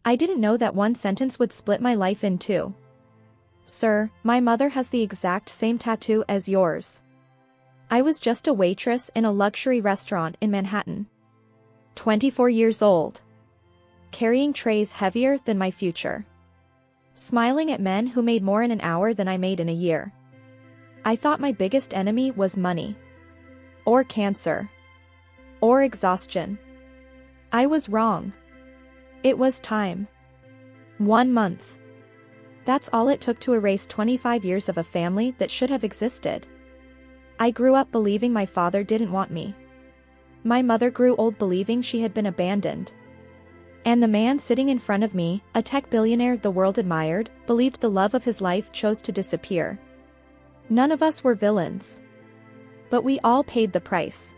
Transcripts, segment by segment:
I didn't know that one sentence would split my life in two. Sir, my mother has the exact same tattoo as yours. I was just a waitress in a luxury restaurant in Manhattan. 24 years old. Carrying trays heavier than my future. Smiling at men who made more in an hour than I made in a year. I thought my biggest enemy was money. Or cancer. Or exhaustion. I was wrong. It was time. 1 month. That's all it took to erase 25 years of a family that should have existed. I grew up believing my father didn't want me. My mother grew old believing she had been abandoned. And the man sitting in front of me, a tech billionaire the world admired, believed the love of his life chose to disappear. None of us were villains. But we all paid the price.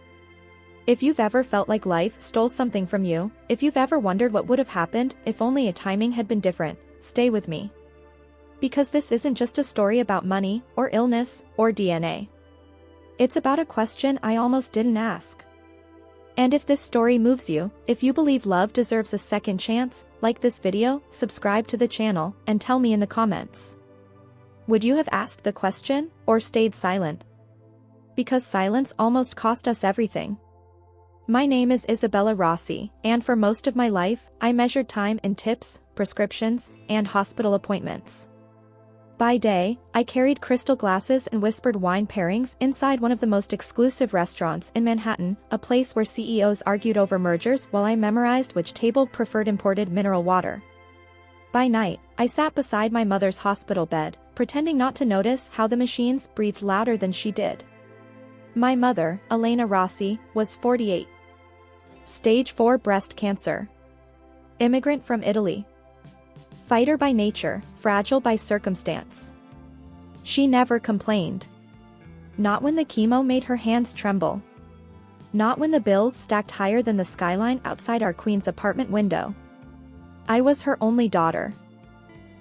If you've ever felt like life stole something from you, if you've ever wondered what would have happened if only a timing had been different, stay with me. Because this isn't just a story about money, or illness, or DNA. It's about a question I almost didn't ask. And if this story moves you, if you believe love deserves a second chance, like this video, subscribe to the channel, and tell me in the comments. Would you have asked the question, or stayed silent? Because silence almost cost us everything. My name is Isabella Rossi, and for most of my life, I measured time in tips, prescriptions, and hospital appointments. By day, I carried crystal glasses and whispered wine pairings inside one of the most exclusive restaurants in Manhattan, a place where CEOs argued over mergers while I memorized which table preferred imported mineral water. By night, I sat beside my mother's hospital bed, pretending not to notice how the machines breathed louder than she did. My mother, Elena Rossi, was 48. Stage 4 breast cancer. Immigrant from Italy. Fighter by nature, fragile by circumstance. She never complained. Not when the chemo made her hands tremble. Not when the bills stacked higher than the skyline outside our Queens apartment window. I was her only daughter.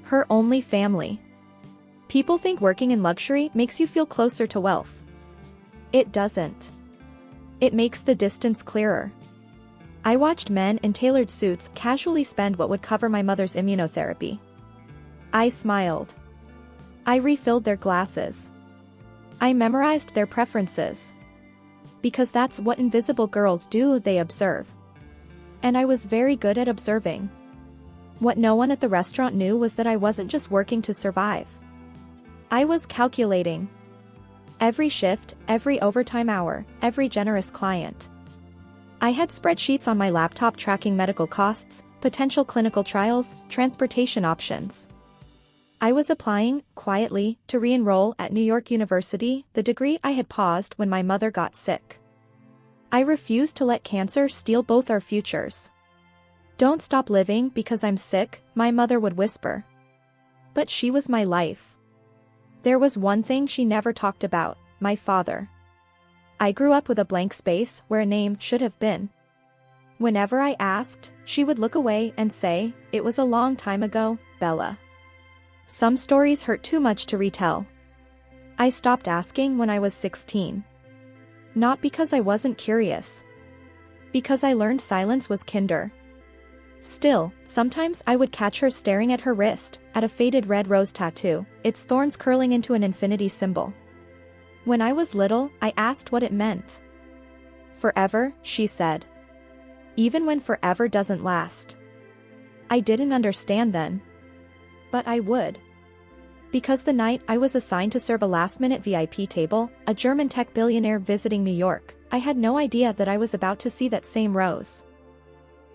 Her only family. People think working in luxury makes you feel closer to wealth. It doesn't. It makes the distance clearer. I watched men in tailored suits casually spend what would cover my mother's immunotherapy. I smiled. I refilled their glasses. I memorized their preferences. Because that's what invisible girls do, they observe. And I was very good at observing. What no one at the restaurant knew was that I wasn't just working to survive. I was calculating. Every shift, every overtime hour, every generous client. I had spreadsheets on my laptop tracking medical costs, potential clinical trials, transportation options. I was applying, quietly, to re-enroll at New York University, the degree I had paused when my mother got sick. I refused to let cancer steal both our futures. Don't stop living because I'm sick, my mother would whisper. But she was my life. There was one thing she never talked about, my father. I grew up with a blank space where a name should have been. Whenever I asked, she would look away and say, "It was a long time ago, Bella." Some stories hurt too much to retell. I stopped asking when I was 16. Not because I wasn't curious. Because I learned silence was kinder. Still, sometimes I would catch her staring at her wrist, at a faded red rose tattoo, its thorns curling into an infinity symbol. When I was little, I asked what it meant. Forever, she said. Even when forever doesn't last. I didn't understand then. But I would. Because the night I was assigned to serve a last-minute VIP table, a German tech billionaire visiting New York, I had no idea that I was about to see that same rose.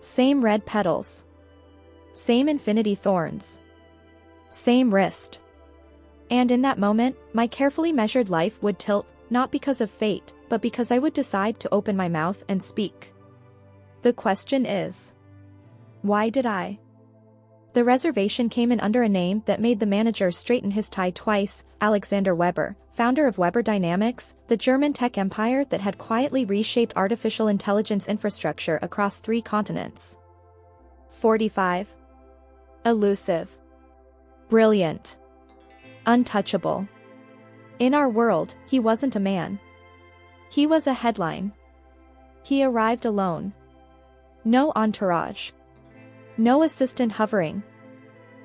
Same red petals. Same infinity thorns. Same wrist. And in that moment, my carefully measured life would tilt, not because of fate, but because I would decide to open my mouth and speak. The question is, why did I? The reservation came in under a name that made the manager straighten his tie twice, Alexander Weber, founder of Weber Dynamics, the German tech empire that had quietly reshaped artificial intelligence infrastructure across 3 continents. 45. Elusive. Brilliant. Untouchable. In our world, he wasn't a man. He was a headline. He arrived alone. No entourage. No assistant hovering.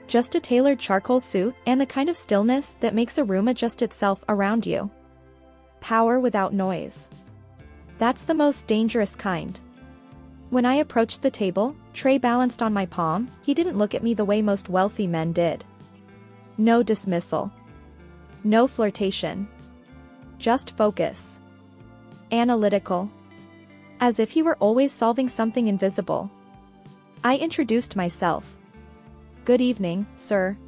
Just a tailored charcoal suit and the kind of stillness that makes a room adjust itself around you. Power without noise. That's the most dangerous kind. When I approached the table, tray balanced on my palm, he didn't look at me the way most wealthy men did. No dismissal. No flirtation. Just focus. Analytical. As if he were always solving something invisible. I introduced myself. Good evening, sir.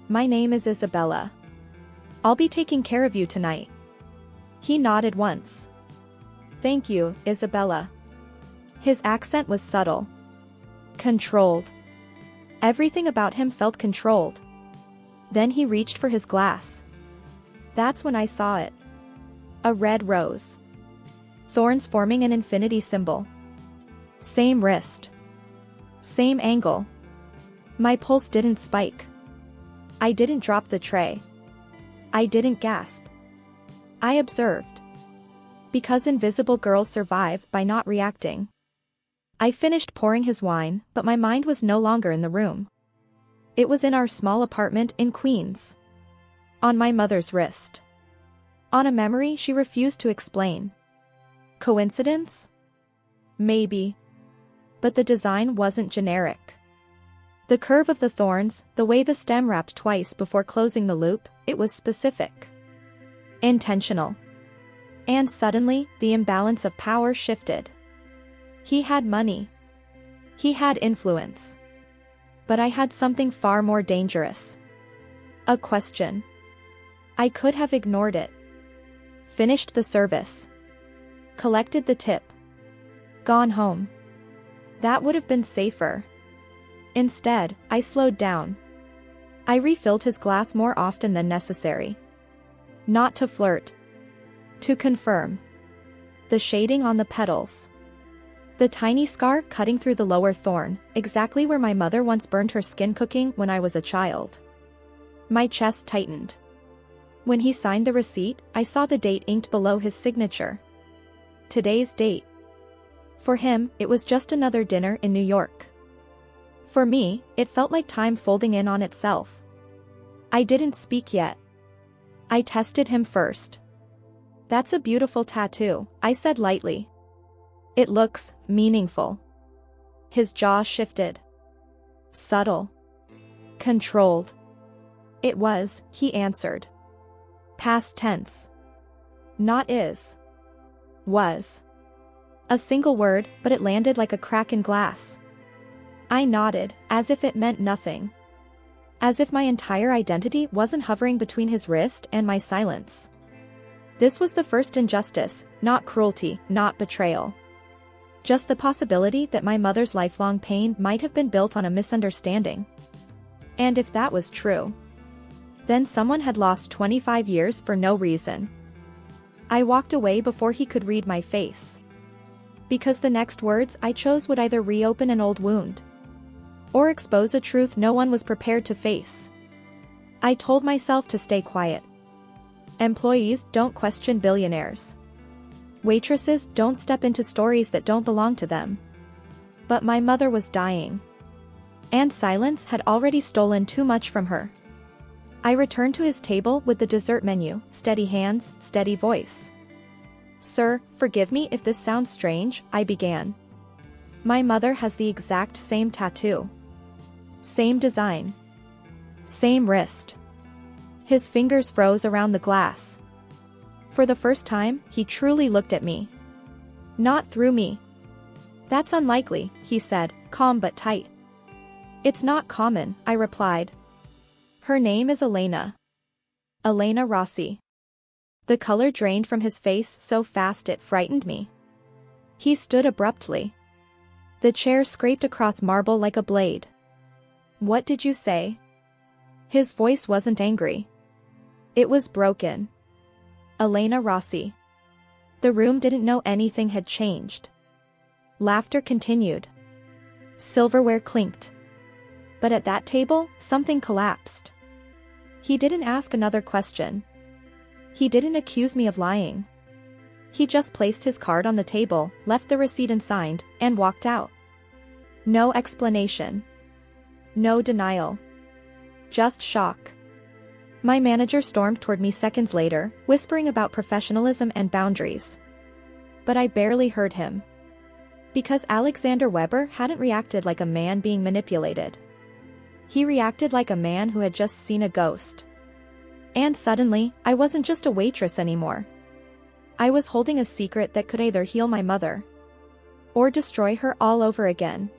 My name is Isabella. I'll be taking care of you tonight. He nodded once. Thank you, Isabella. His accent was subtle. Controlled. Everything about him felt controlled. Then he reached for his glass. That's when I saw it. A red rose. Thorns forming an infinity symbol. Same wrist. Same angle. My pulse didn't spike. I didn't drop the tray. I didn't gasp. I observed. Because invisible girls survive by not reacting. I finished pouring his wine, but my mind was no longer in the room. It was in our small apartment in Queens. On my mother's wrist. On a memory she refused to explain. Coincidence? Maybe. But the design wasn't generic. The curve of the thorns, the way the stem wrapped twice before closing the loop, it was specific. Intentional. And suddenly, the imbalance of power shifted. He had money. He had influence. But I had something far more dangerous. A question. I could have ignored it. Finished the service. Collected the tip. Gone home. That would have been safer. Instead, I slowed down. I refilled his glass more often than necessary. Not to flirt. To confirm. The shading on the petals. The tiny scar cutting through the lower thorn, exactly where my mother once burned her skin cooking when I was a child. My chest tightened. When he signed the receipt, I saw the date inked below his signature. Today's date. For him, it was just another dinner in New York. For me, it felt like time folding in on itself. I didn't speak yet. I tested him first. That's a beautiful tattoo, I said lightly. It looks meaningful. His jaw shifted. Subtle. Controlled. It was, he answered. Past tense. Not is. Was. A single word, but it landed like a crack in glass. I nodded, as if it meant nothing. As if my entire identity wasn't hovering between his wrist and my silence. This was the first injustice, not cruelty, not betrayal. Just the possibility that my mother's lifelong pain might have been built on a misunderstanding. And if that was true, then someone had lost 25 years for no reason. I walked away before he could read my face. Because the next words I chose would either reopen an old wound, or expose a truth no one was prepared to face. I told myself to stay quiet. Employees don't question billionaires. Waitresses don't step into stories that don't belong to them. But my mother was dying. And silence had already stolen too much from her. I returned to his table with the dessert menu, steady hands, steady voice. Sir, forgive me if this sounds strange, I began. My mother has the exact same tattoo. Same design. Same wrist. His fingers froze around the glass. For the first time, he truly looked at me. Not through me. That's unlikely, he said, calm but tight. It's not common, I replied. Her name is Elena. Elena Rossi. The color drained from his face so fast it frightened me. He stood abruptly. The chair scraped across marble like a blade. What did you say? His voice wasn't angry. It was broken. Elena Rossi. The room didn't know anything had changed. Laughter continued. Silverware clinked. But at that table, something collapsed. He didn't ask another question. He didn't accuse me of lying. He just placed his card on the table, left the receipt and signed, and walked out. No explanation. No denial. Just shock. My manager stormed toward me seconds later, whispering about professionalism and boundaries. But I barely heard him. Because Alexander Weber hadn't reacted like a man being manipulated. He reacted like a man who had just seen a ghost. And suddenly, I wasn't just a waitress anymore. I was holding a secret that could either heal my mother or destroy her all over again.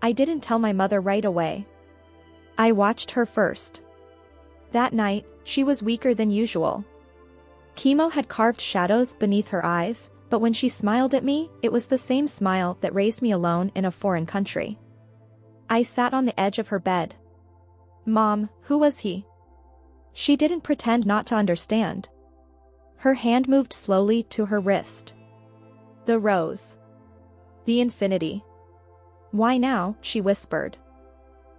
I didn't tell my mother right away. I watched her first. That night, she was weaker than usual. Chemo had carved shadows beneath her eyes, but when she smiled at me, it was the same smile that raised me alone in a foreign country. I sat on the edge of her bed. "Mom, who was he?" She didn't pretend not to understand. Her hand moved slowly to her wrist. "The rose. The infinity." "Why now?" she whispered.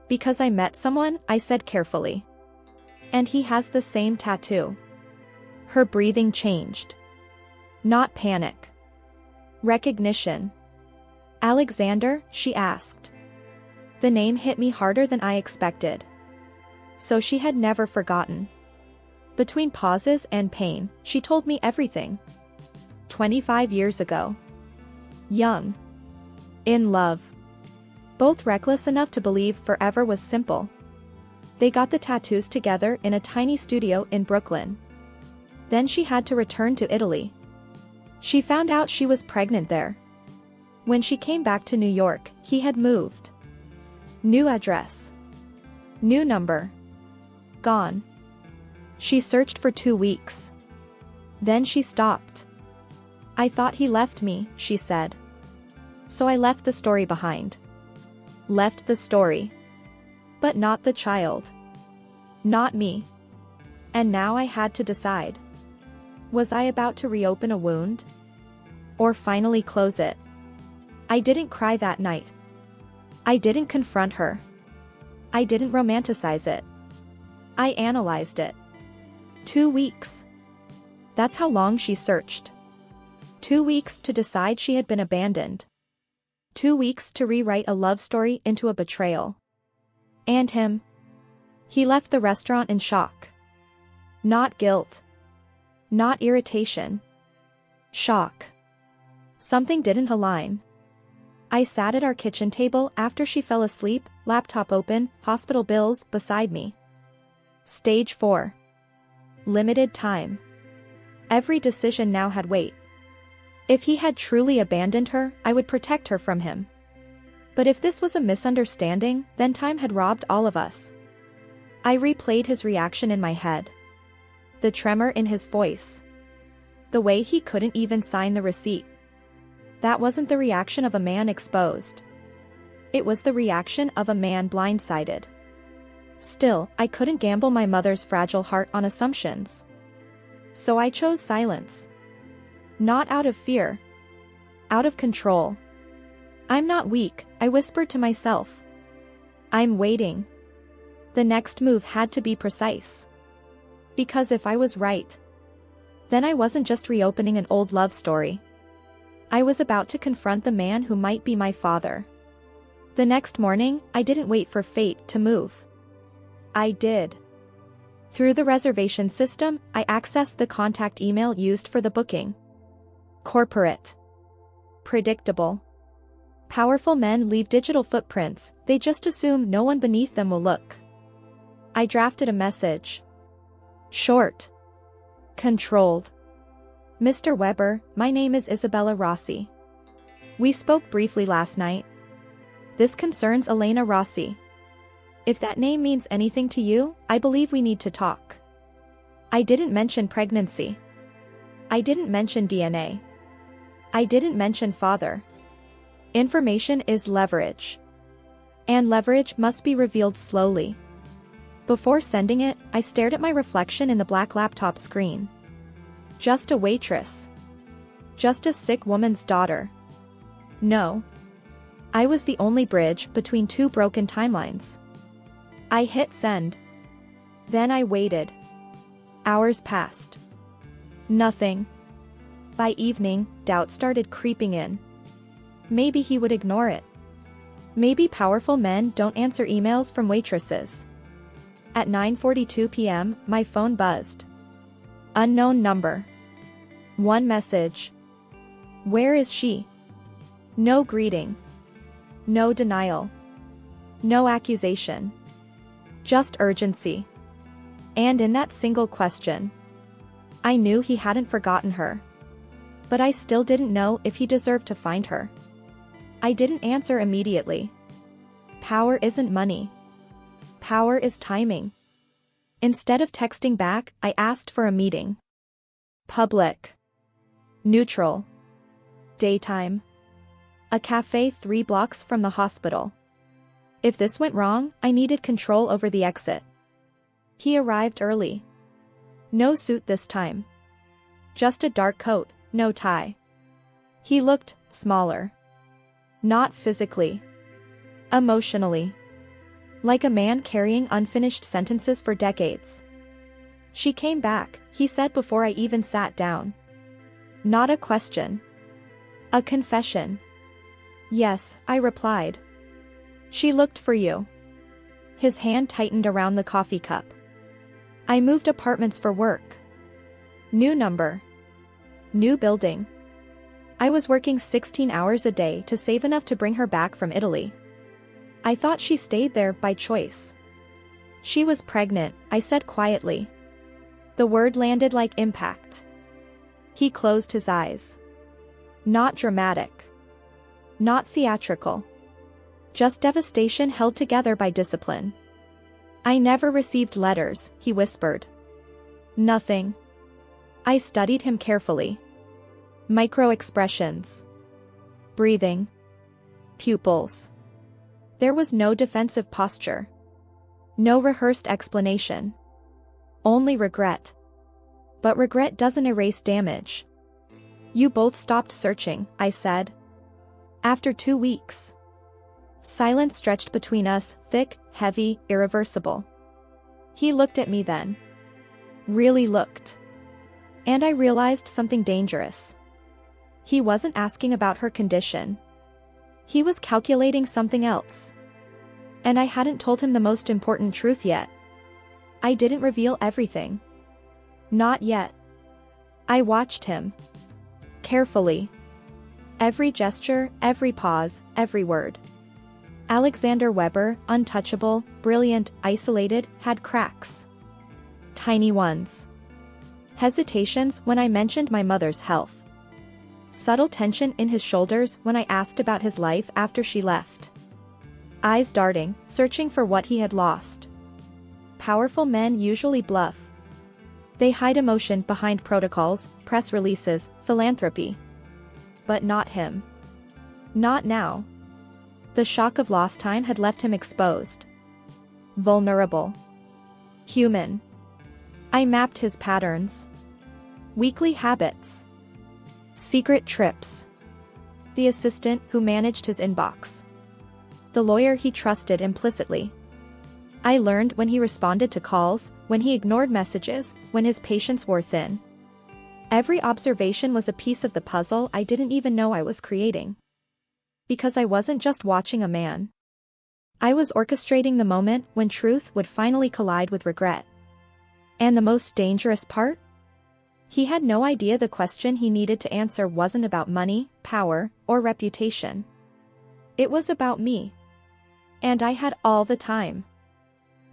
"Because I met someone," I said carefully. "And he has the same tattoo." Her breathing changed. Not panic. Recognition. "Alexander?" she asked. The name hit me harder than I expected. So she had never forgotten. Between pauses and pain, she told me everything. 25 years ago. Young. In love. Both reckless enough to believe forever was simple. They got the tattoos together in a tiny studio in Brooklyn. Then she had to return to Italy. She found out she was pregnant there. When she came back to New York, he had moved. New address. New number. Gone. She searched for 2 weeks. Then she stopped. "I thought he left me," she said. "So I left the story behind." Left the story. But not the child. Not me. And now I had to decide. Was I about to reopen a wound? Or finally close it? I didn't cry that night. I didn't confront her. I didn't romanticize it. I analyzed it. 2 weeks. That's how long she searched. 2 weeks to decide she had been abandoned. 2 weeks to rewrite a love story into a betrayal. And him. He left the restaurant in shock. Not guilt. Not irritation. Shock. Something didn't align. I sat at our kitchen table after she fell asleep, laptop open, hospital bills beside me. Stage 4. Limited time. Every decision now had weight. If he had truly abandoned her, I would protect her from him. But if this was a misunderstanding, then time had robbed all of us. I replayed his reaction in my head. The tremor in his voice. The way he couldn't even sign the receipt. That wasn't the reaction of a man exposed. It was the reaction of a man blindsided. Still, I couldn't gamble my mother's fragile heart on assumptions. So I chose silence. Not out of fear. Out of control. "I'm not weak," I whispered to myself. "I'm waiting." The next move had to be precise. Because if I was right, then I wasn't just reopening an old love story. I was about to confront the man who might be my father. The next morning, I didn't wait for fate to move. I did. Through the reservation system, I accessed the contact email used for the booking. Corporate. Predictable. Powerful men leave digital footprints, they just assume no one beneath them will look. I drafted a message. Short. Controlled. "Mr. Weber, my name is Isabella Rossi. We spoke briefly last night. This concerns Elena Rossi. If that name means anything to you, I believe we need to talk." I didn't mention pregnancy. I didn't mention DNA. I didn't mention father. Information is leverage. And leverage must be revealed slowly. Before sending it, I stared at my reflection in the black laptop screen. Just a waitress. Just a sick woman's daughter. No. I was the only bridge between 2 broken timelines. I hit send. Then I waited. Hours passed. Nothing. By evening, doubt started creeping in. Maybe he would ignore it. Maybe powerful men don't answer emails from waitresses. At 9:42 p.m., my phone buzzed. Unknown number. One message. Where is she? No greeting. No denial. No accusation. Just urgency. And in that single question, I knew he hadn't forgotten her. But I still didn't know if he deserved to find her. I didn't answer immediately. Power isn't money. Power is timing. Instead of texting back, I asked for a meeting. Public. Neutral. Daytime. A cafe 3 blocks from the hospital. If this went wrong, I needed control over the exit. He arrived early. No suit this time. Just a dark coat, no tie. He looked smaller. Not physically. Emotionally. Like a man carrying unfinished sentences for decades. She came back, he said before I even sat down. Not a question. A confession. Yes, I replied. She looked for you. His hand tightened around the coffee cup. I moved apartments for work. New number. New building. I was working 16 hours a day to save enough to bring her back from Italy. I thought she stayed there by choice. She was pregnant, I said quietly. The word landed like impact. He closed his eyes. Not dramatic. Not theatrical. Just devastation held together by discipline. I never received letters, he whispered. Nothing. I studied him carefully. Micro-expressions. Breathing. Pupils. There was no defensive posture. No rehearsed explanation. Only regret. But regret doesn't erase damage. You both stopped searching, I said. After 2 weeks. Silence stretched between us, thick, heavy, irreversible. He looked at me then. Really looked. And I realized something dangerous. He wasn't asking about her condition. He was calculating something else. And I hadn't told him the most important truth yet. I didn't reveal everything. Not yet. I watched him. Carefully. Every gesture, every pause, every word. Alexander Weber, untouchable, brilliant, isolated, had cracks. Tiny ones. Hesitations when I mentioned my mother's health. Subtle tension in his shoulders when I asked about his life after she left. Eyes darting, searching for what he had lost. Powerful men usually bluff. They hide emotion behind protocols, press releases, philanthropy. But not him. Not now. The shock of lost time had left him exposed. Vulnerable. Human. I mapped his patterns. Weekly habits. Secret trips. The assistant who managed his inbox. The lawyer he trusted implicitly. I learned when he responded to calls, when he ignored messages, when his patience wore thin. Every observation was a piece of the puzzle I didn't even know I was creating. Because I wasn't just watching a man. I was orchestrating the moment when truth would finally collide with regret. And the most dangerous part? He had no idea the question he needed to answer wasn't about money, power, or reputation. It was about me. And I had all the time.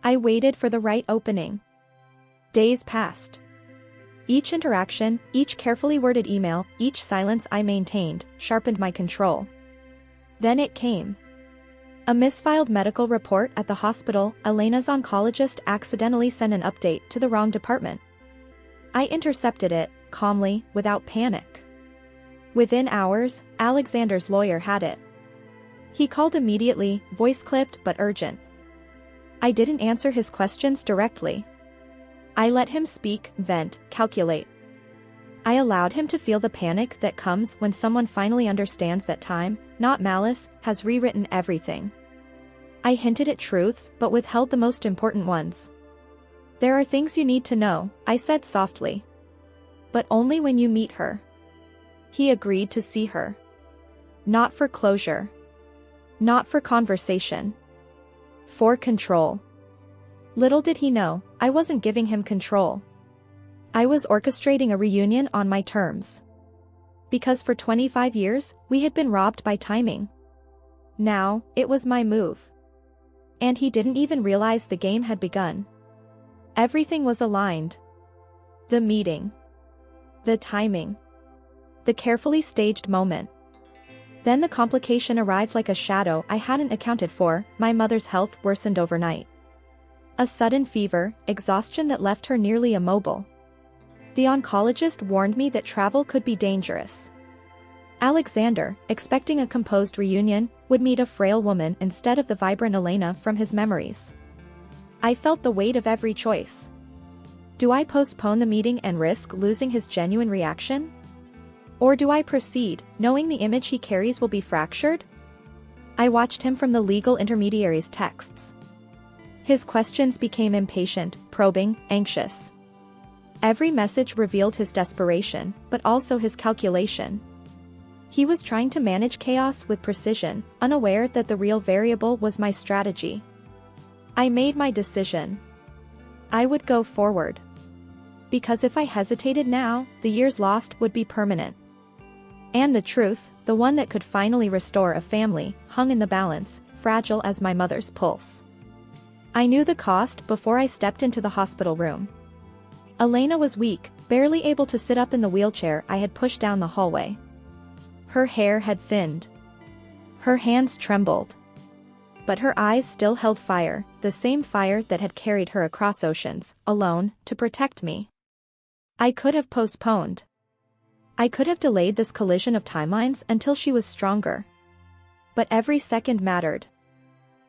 I waited for the right opening. Days passed. Each interaction, each carefully worded email, each silence I maintained, sharpened my control. Then it came. A misfiled medical report at the hospital. Elena's oncologist accidentally sent an update to the wrong department. I intercepted it, calmly, without panic. Within hours, Alexander's lawyer had it. He called immediately, voice clipped but urgent. I didn't answer his questions directly. I let him speak, vent, calculate. I allowed him to feel the panic that comes when someone finally understands that time, not malice, has rewritten everything. I hinted at truths but withheld the most important ones. There are things you need to know, I said softly. But only when you meet her. He agreed to see her. Not for closure. Not for conversation. For control. Little did he know, I wasn't giving him control. I was orchestrating a reunion on my terms. Because for 25 years, we had been robbed by timing. Now, it was my move. And he didn't even realize the game had begun. Everything was aligned. The meeting. The timing. The carefully staged moment. Then the complication arrived like a shadow I hadn't accounted for. My mother's health worsened overnight. A sudden fever, exhaustion that left her nearly immobile. The oncologist warned me that travel could be dangerous. Alexander, expecting a composed reunion, would meet a frail woman instead of the vibrant Elena from his memories. I felt the weight of every choice. Do I postpone the meeting and risk losing his genuine reaction? Or do I proceed, knowing the image he carries will be fractured? I watched him from the legal intermediary's texts. His questions became impatient, probing, anxious. Every message revealed his desperation, but also his calculation. He was trying to manage chaos with precision, unaware that the real variable was my strategy. I made my decision. I would go forward. Because if I hesitated now, the years lost would be permanent. And the truth, the one that could finally restore a family, hung in the balance, fragile as my mother's pulse. I knew the cost before I stepped into the hospital room. Elena was weak, barely able to sit up in the wheelchair I had pushed down the hallway. Her hair had thinned. Her hands trembled. But her eyes still held fire, the same fire that had carried her across oceans, alone, to protect me. I could have postponed. I could have delayed this collision of timelines until she was stronger. But every second mattered.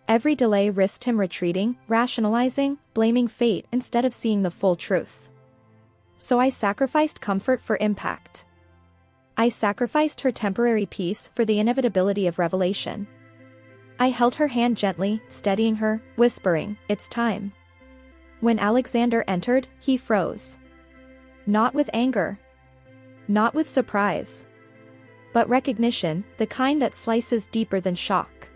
Every delay risked him retreating, rationalizing, blaming fate instead of seeing the full truth. So I sacrificed comfort for impact. I sacrificed her temporary peace for the inevitability of revelation. I held her hand gently, steadying her, whispering, "It's time." When Alexander entered, he froze. Not with anger. Not with surprise. But recognition, the kind that slices deeper than shock.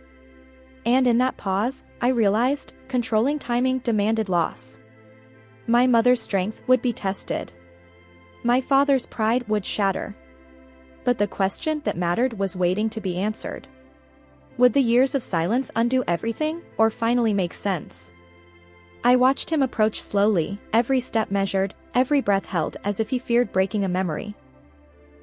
And in that pause, I realized, controlling timing demanded loss. My mother's strength would be tested. My father's pride would shatter. But the question that mattered was waiting to be answered. Would the years of silence undo everything, or finally make sense? I watched him approach slowly, every step measured, every breath held as if he feared breaking a memory.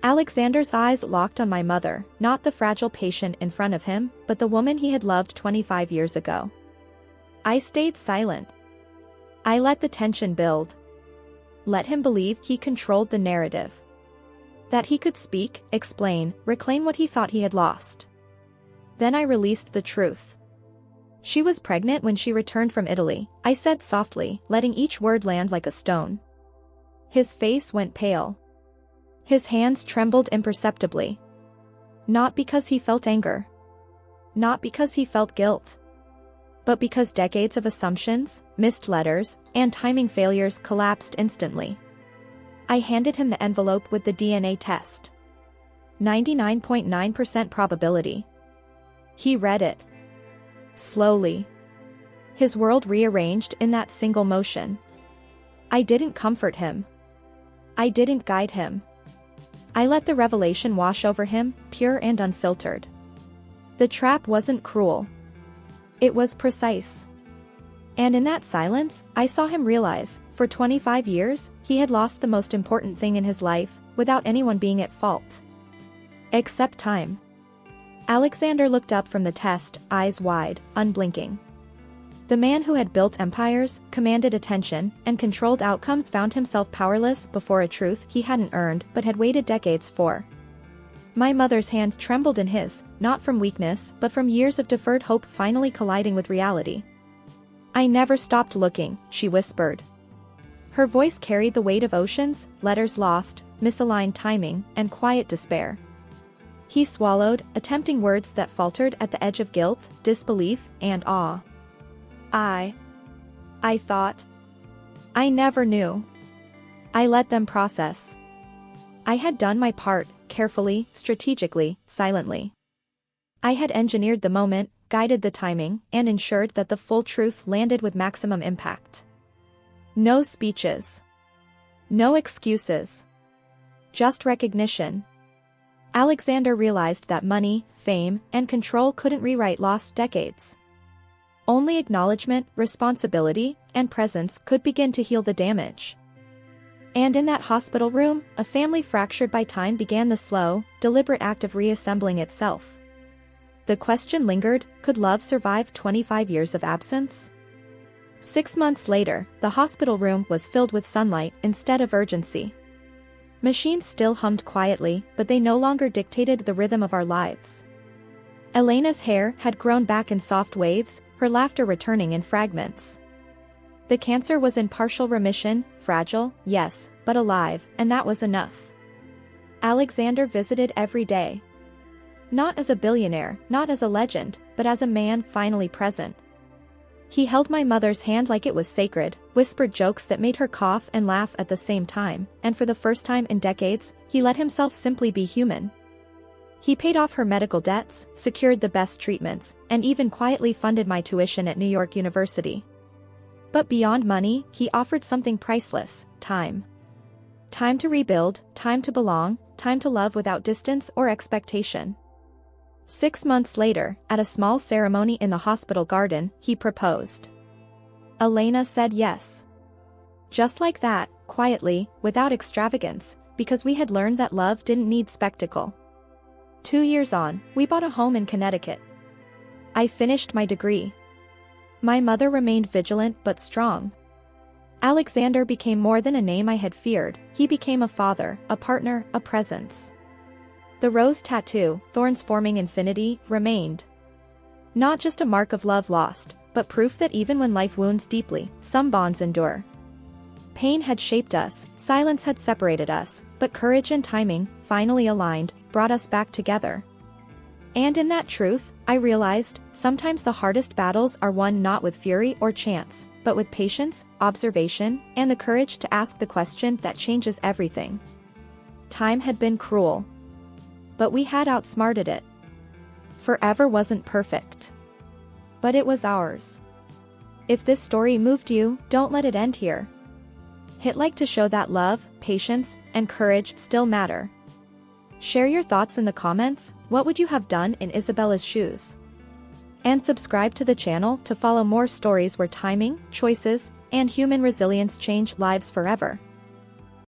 Alexander's eyes locked on my mother, not the fragile patient in front of him, but the woman he had loved 25 years ago. I stayed silent. I let the tension build. Let him believe he controlled the narrative. That he could speak, explain, reclaim what he thought he had lost. Then I released the truth. She was pregnant when she returned from Italy, I said softly, letting each word land like a stone. His face went pale. His hands trembled imperceptibly. Not because he felt anger. Not because he felt guilt. But because decades of assumptions, missed letters, and timing failures collapsed instantly. I handed him the envelope with the DNA test. 99.9% probability. He read it. Slowly. His world rearranged in that single motion. I didn't comfort him. I didn't guide him. I let the revelation wash over him, pure and unfiltered. The trap wasn't cruel. It was precise. And in that silence, I saw him realize, for 25 years, he had lost the most important thing in his life, without anyone being at fault. Except time. Alexander looked up from the test, eyes wide, unblinking. The man who had built empires, commanded attention, and controlled outcomes found himself powerless before a truth he hadn't earned but had waited decades for. My mother's hand trembled in his, not from weakness but from years of deferred hope finally colliding with reality. "I never stopped looking," she whispered. Her voice carried the weight of oceans, letters lost, misaligned timing, and quiet despair. He swallowed, attempting words that faltered at the edge of guilt, disbelief, and awe. I thought. I never knew. I let them process. I had done my part, carefully, strategically, silently. I had engineered the moment, guided the timing, and ensured that the full truth landed with maximum impact. No speeches. No excuses. Just recognition. Alexander realized that money, fame, and control couldn't rewrite lost decades. Only acknowledgement, responsibility, and presence could begin to heal the damage. And in that hospital room, a family fractured by time began the slow, deliberate act of reassembling itself. The question lingered, could love survive 25 years of absence? 6 months later, the hospital room was filled with sunlight instead of urgency. Machines still hummed quietly, but they no longer dictated the rhythm of our lives. Elena's hair had grown back in soft waves, her laughter returning in fragments. The cancer was in partial remission, fragile, yes, but alive, and that was enough. Alexander visited every day. Not as a billionaire, not as a legend, but as a man finally present. He held my mother's hand like it was sacred, whispered jokes that made her cough and laugh at the same time, and for the first time in decades, he let himself simply be human. He paid off her medical debts, secured the best treatments, and even quietly funded my tuition at New York University. But beyond money, he offered something priceless: time. Time to rebuild, time to belong, time to love without distance or expectation. 6 months later, at a small ceremony in the hospital garden, he proposed. Elena said yes. Just like that, quietly, without extravagance, because we had learned that love didn't need spectacle. 2 years on, we bought a home in Connecticut. I finished my degree. My mother remained vigilant but strong. Alexander became more than a name I had feared, he became a father, a partner, a presence. The rose tattoo, thorns forming infinity, remained. Not just a mark of love lost, but proof that even when life wounds deeply, some bonds endure. Pain had shaped us, silence had separated us, but courage and timing, finally aligned, brought us back together. And in that truth, I realized, sometimes the hardest battles are won not with fury or chance, but with patience, observation, and the courage to ask the question that changes everything. Time had been cruel. But we had outsmarted it. Forever wasn't perfect. But it was ours. If this story moved you, don't let it end here. Hit like to show that love, patience, and courage still matter. Share your thoughts in the comments. What would you have done in Isabella's shoes? And subscribe to the channel to follow more stories where timing, choices, and human resilience change lives forever.